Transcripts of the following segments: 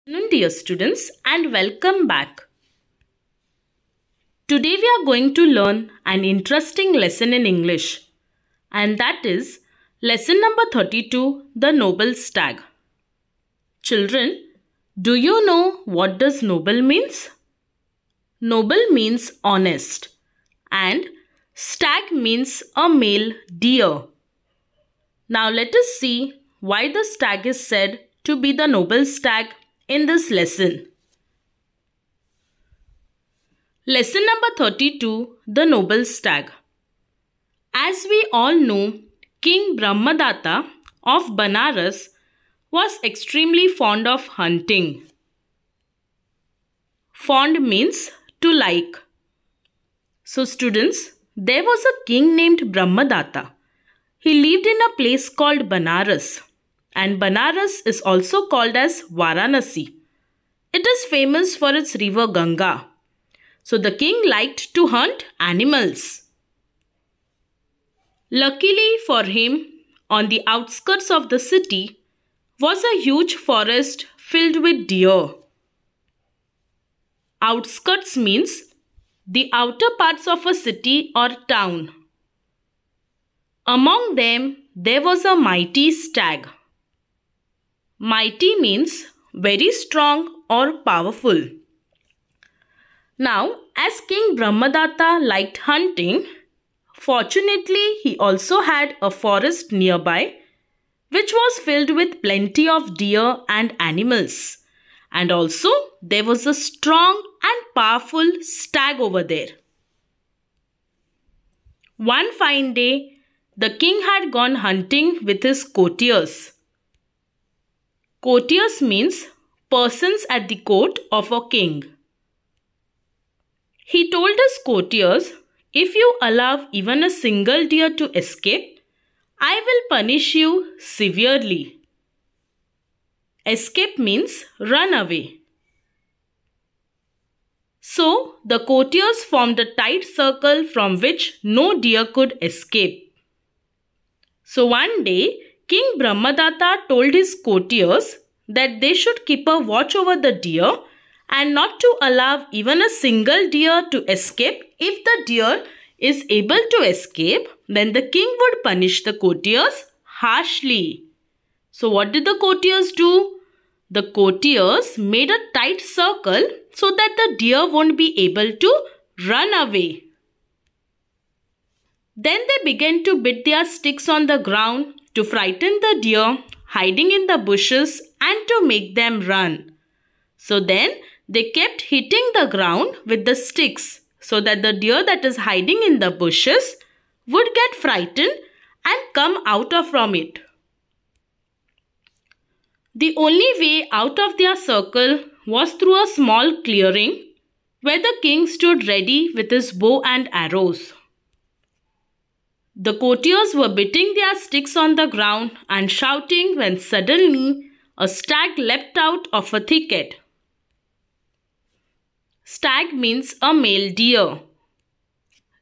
Good afternoon, dear students, and welcome back. Today we are going to learn an interesting lesson in English, and that is lesson number 32, The Noble Stag. Children, do you know what does noble means? Noble means honest and stag means a male deer. Now let us see why the stag is said to be the noble stag in this lesson. Lesson number 32, The Noble Stag. As we all know, King Brahmadatta of Banaras was extremely fond of hunting. Fond means to like. So students, there was a king named Brahmadatta. He lived in a place called Banaras, and Banaras is also called as Varanasi. It is famous for its river Ganga. So the king liked to hunt animals. Luckily for him, on the outskirts of the city was a huge forest filled with deer. Outskirts means the outer parts of a city or town. Among them, there was a mighty stag. Mighty means very strong or powerful. Now, as King Brahmadatta liked hunting, fortunately he also had a forest nearby which was filled with plenty of deer and animals. And also there was a strong and powerful stag over there. One fine day, the king had gone hunting with his courtiers. Courtiers means persons at the court of a king. He told his courtiers, "If you allow even a single deer to escape, I will punish you severely." Escape means run away. So the courtiers formed a tight circle from which no deer could escape. So one day, King Brahmadatta told his courtiers that they should keep a watch over the deer and not to allow even a single deer to escape. If the deer is able to escape, then the king would punish the courtiers harshly. So what did the courtiers do? The courtiers made a tight circle so that the deer won't be able to run away. Then they began to beat their sticks on the ground to frighten the deer hiding in the bushes and to make them run. So then they kept hitting the ground with the sticks so that the deer that is hiding in the bushes would get frightened and come out from it. The only way out of their circle was through a small clearing where the king stood ready with his bow and arrows. The courtiers were beating their sticks on the ground and shouting when suddenly a stag leapt out of a thicket. Stag means a male deer.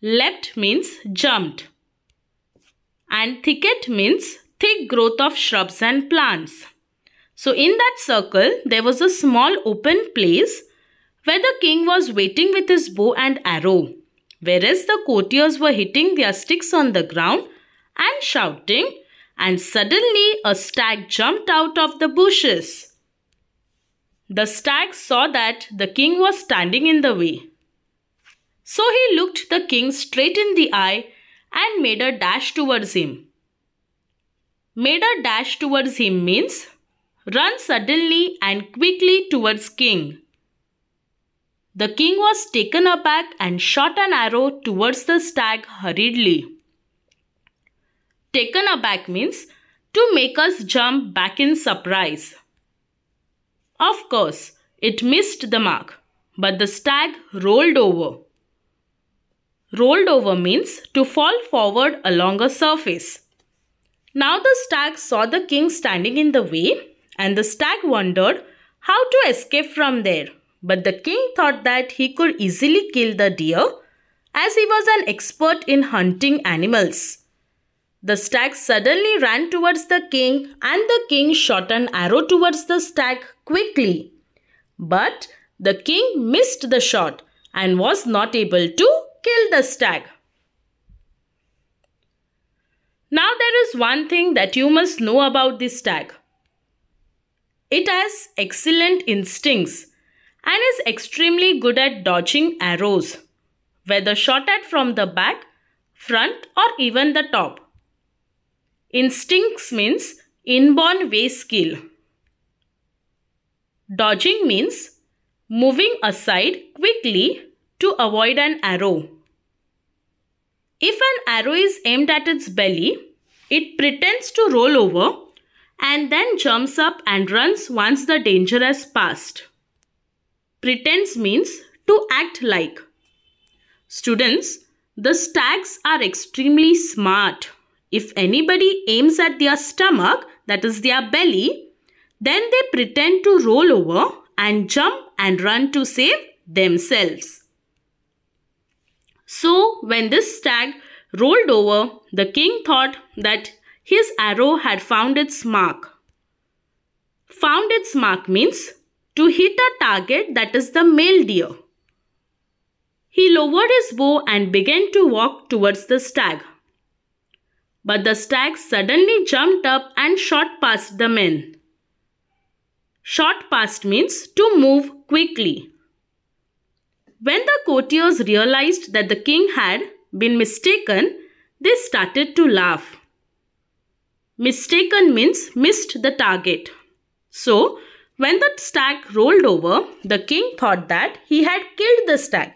Leapt means jumped. And thicket means thick growth of shrubs and plants. So in that circle, there was a small open place where the king was waiting with his bow and arrow, whereas the courtiers were hitting their sticks on the ground and shouting, and suddenly a stag jumped out of the bushes. The stag saw that the king was standing in the way. So he looked the king straight in the eye and made a dash towards him. Made a dash towards him means run suddenly and quickly towards king. The king was taken aback and shot an arrow towards the stag hurriedly. Taken aback means to make us jump back in surprise. Of course, it missed the mark, but the stag rolled over. Rolled over means to fall forward along a surface. Now the stag saw the king standing in the way, and the stag wondered how to escape from there. But the king thought that he could easily kill the deer as he was an expert in hunting animals. The stag suddenly ran towards the king and the king shot an arrow towards the stag quickly. But the king missed the shot and was not able to kill the stag. Now there is one thing that you must know about the stag. It has excellent instincts and is extremely good at dodging arrows, whether shot at from the back, front or even the top. Instincts means inborn way skill. Dodging means moving aside quickly to avoid an arrow. If an arrow is aimed at its belly, it pretends to roll over and then jumps up and runs once the danger has passed. Pretends means to act like. Students, the stags are extremely smart. If anybody aims at their stomach, that is their belly, then they pretend to roll over and jump and run to save themselves. So, when this stag rolled over, the king thought that his arrow had found its mark. Found its mark means to hit a target, that is the male deer. He lowered his bow and began to walk towards the stag. But the stag suddenly jumped up and shot past the men. Shot past means to move quickly. When the courtiers realized that the king had been mistaken, they started to laugh. Mistaken means missed the target. So, when the stag rolled over, the king thought that he had killed the stag.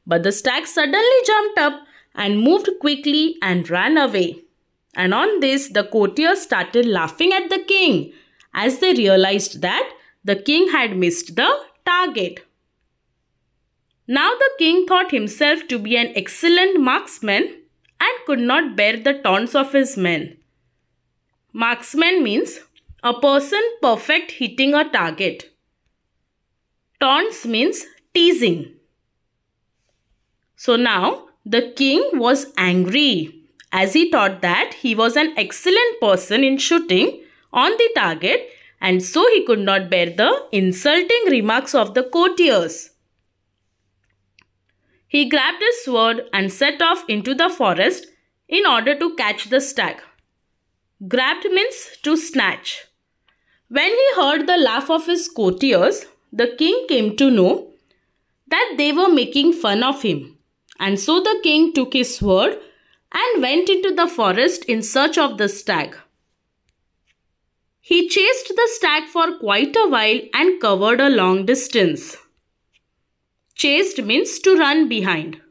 But the stag suddenly jumped up and moved quickly and ran away. And on this, the courtiers started laughing at the king as they realized that the king had missed the target. Now the king thought himself to be an excellent marksman and could not bear the taunts of his men. Marksman means a person perfect hitting a target. Taunts means teasing. So now the king was angry as he thought that he was an excellent person in shooting on the target, and so he could not bear the insulting remarks of the courtiers. He grabbed his sword and set off into the forest in order to catch the stag. Grabbed means to snatch. When he heard the laugh of his courtiers, the king came to know that they were making fun of him. And so the king took his sword and went into the forest in search of the stag. He chased the stag for quite a while and covered a long distance. Chased means to run behind.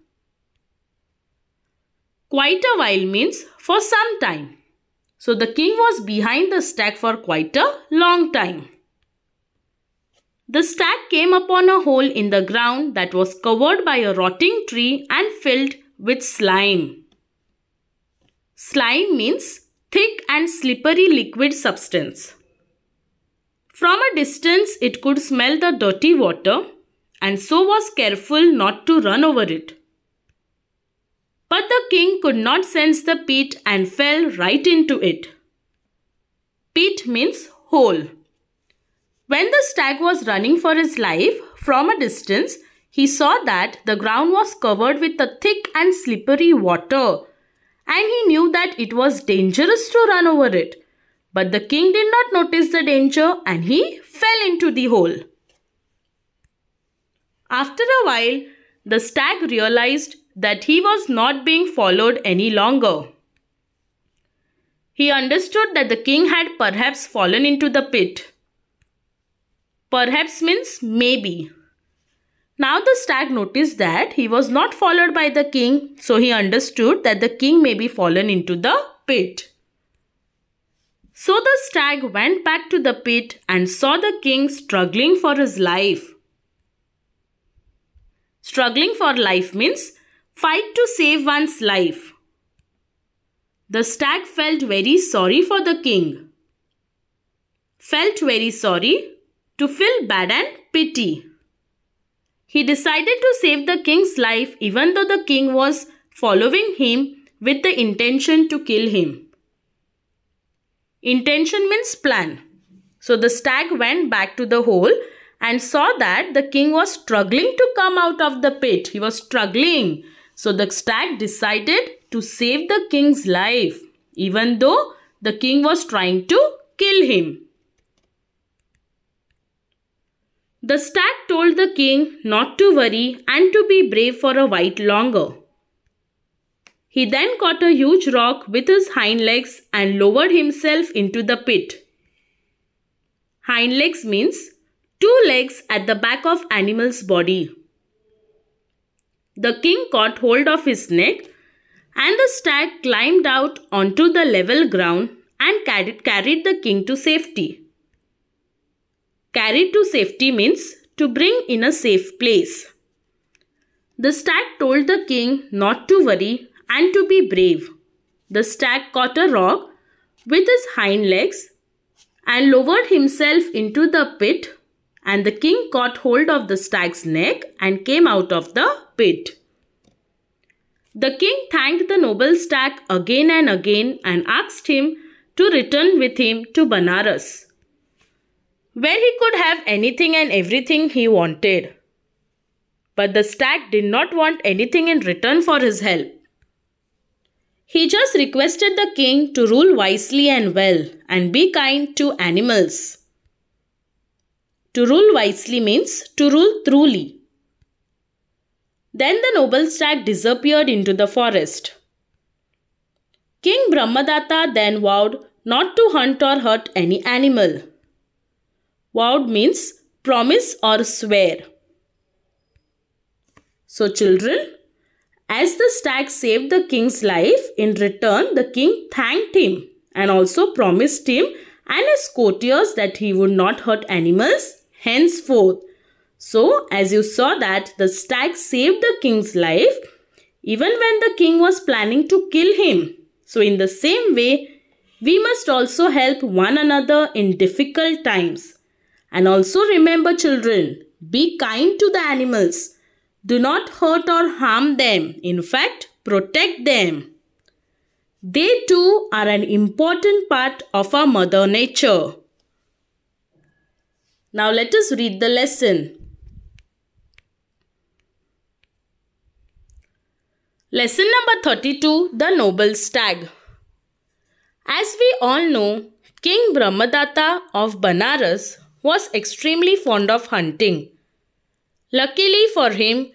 Quite a while means for some time. So the king was behind the stag for quite a long time. The stag came upon a hole in the ground that was covered by a rotting tree and filled with slime. Slime means thick and slippery liquid substance. From a distance, it could smell the dirty water and so was careful not to run over it. But the king could not sense the pit and fell right into it. Pit means hole. When the stag was running for his life, from a distance, he saw that the ground was covered with a thick and slippery water, and he knew that it was dangerous to run over it. But the king did not notice the danger and he fell into the hole. After a while, the stag realized that he was not being followed any longer. He understood that the king had perhaps fallen into the pit. Perhaps means maybe. Now the stag noticed that he was not followed by the king, so he understood that the king may be fallen into the pit. So the stag went back to the pit and saw the king struggling for his life. Struggling for life means fight to save one's life. The stag felt very sorry for the king. Felt very sorry to feel bad and pity. He decided to save the king's life even though the king was following him with the intention to kill him. Intention means plan. So the stag went back to the hole and saw that the king was struggling to come out of the pit. He was struggling. So the stag decided to save the king's life, even though the king was trying to kill him. The stag told the king not to worry and to be brave for a while longer. He then caught a huge rock with his hind legs and lowered himself into the pit. Hind legs means two legs at the back of animal's body. The king caught hold of his neck and the stag climbed out onto the level ground and carried the king to safety. Carried to safety means to bring in a safe place. The stag told the king not to worry and to be brave. The stag caught a rock with his hind legs and lowered himself into the pit, and the king caught hold of the stag's neck and came out of the pit. The king thanked the noble stag again and again and asked him to return with him to Banaras, where he could have anything and everything he wanted. But the stag did not want anything in return for his help. He just requested the king to rule wisely and well and be kind to animals. To rule wisely means to rule truly. Then the noble stag disappeared into the forest. King Brahmadatta then vowed not to hunt or hurt any animal. Vowed means promise or swear. So children, as the stag saved the king's life, in return the king thanked him and also promised him and his courtiers that he would not hurt animals henceforth. So as you saw that the stag saved the king's life even when the king was planning to kill him. So in the same way, we must also help one another in difficult times. And also remember children, be kind to the animals. Do not hurt or harm them. In fact, protect them. They too are an important part of our Mother Nature. Now let us read the lesson. Lesson number 32, The Noble Stag. As we all know, King Brahmadatta of Banaras was extremely fond of hunting. Luckily for him,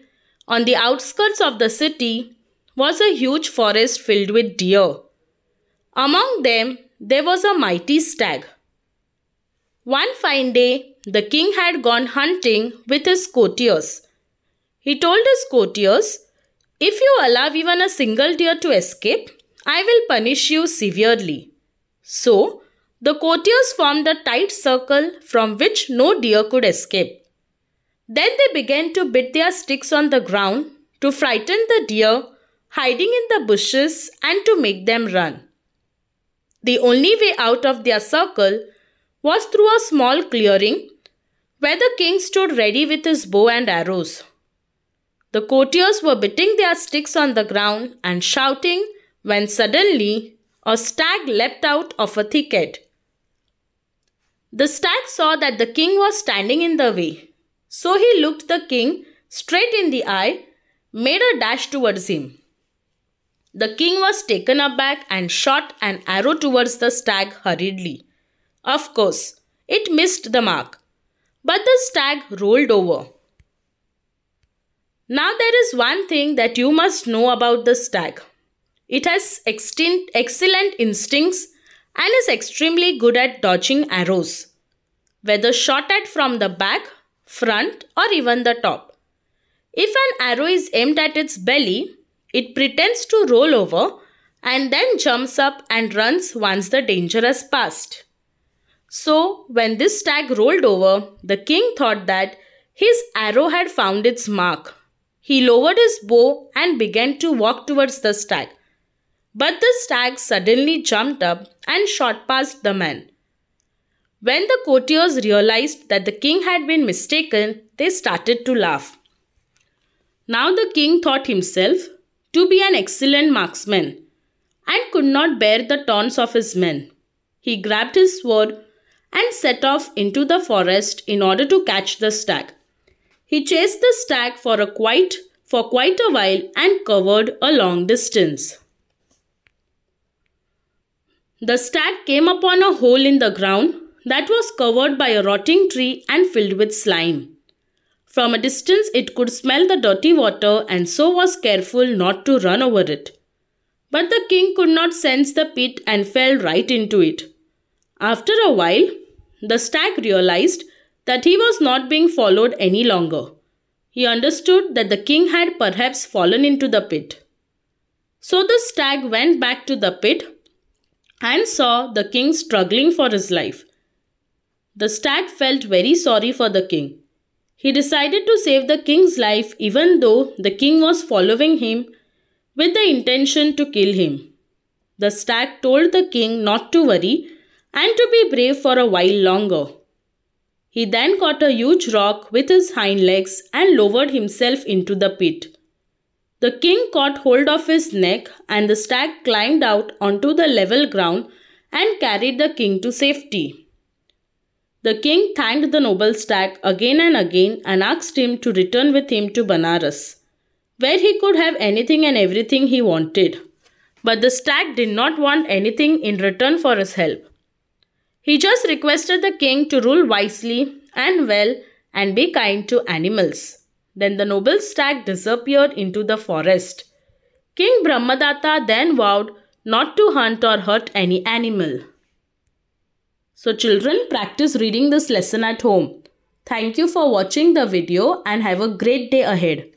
on the outskirts of the city was a huge forest filled with deer. Among them, there was a mighty stag. One fine day, the king had gone hunting with his courtiers. He told his courtiers, "If you allow even a single deer to escape, I will punish you severely." So, the courtiers formed a tight circle from which no deer could escape. Then they began to beat their sticks on the ground to frighten the deer hiding in the bushes and to make them run. The only way out of their circle was through a small clearing where the king stood ready with his bow and arrows. The courtiers were beating their sticks on the ground and shouting when suddenly a stag leapt out of a thicket. The stag saw that the king was standing in the way. So he looked the king straight in the eye, made a dash towards him. The king was taken aback and shot an arrow towards the stag hurriedly. Of course, it missed the mark, but the stag rolled over. Now there is one thing that you must know about the stag. It has excellent instincts and is extremely good at dodging arrows, whether shot at from the back, front or even the top. If an arrow is aimed at its belly, it pretends to roll over and then jumps up and runs once the danger has passed. So when this stag rolled over, the king thought that his arrow had found its mark. He lowered his bow and began to walk towards the stag. But the stag suddenly jumped up and shot past the man. When the courtiers realized that the king had been mistaken, they started to laugh. Now the king thought himself to be an excellent marksman and could not bear the taunts of his men. He grabbed his sword and set off into the forest in order to catch the stag. He chased the stag for quite a while and covered a long distance. The stag came upon a hole in the ground that was covered by a rotting tree and filled with slime. From a distance it could smell the dirty water and so was careful not to run over it. But the king could not sense the pit and fell right into it. After a while, the stag realized that he was not being followed any longer. He understood that the king had perhaps fallen into the pit. So the stag went back to the pit and saw the king struggling for his life. The stag felt very sorry for the king. He decided to save the king's life even though the king was following him with the intention to kill him. The stag told the king not to worry and to be brave for a while longer. He then caught a huge rock with his hind legs and lowered himself into the pit. The king caught hold of his neck and the stag climbed out onto the level ground and carried the king to safety. The king thanked the noble stag again and again and asked him to return with him to Banaras, where he could have anything and everything he wanted. But the stag did not want anything in return for his help. He just requested the king to rule wisely and well and be kind to animals. Then the noble stag disappeared into the forest. King Brahmadatta then vowed not to hunt or hurt any animal. So children, practice reading this lesson at home. Thank you for watching the video and have a great day ahead.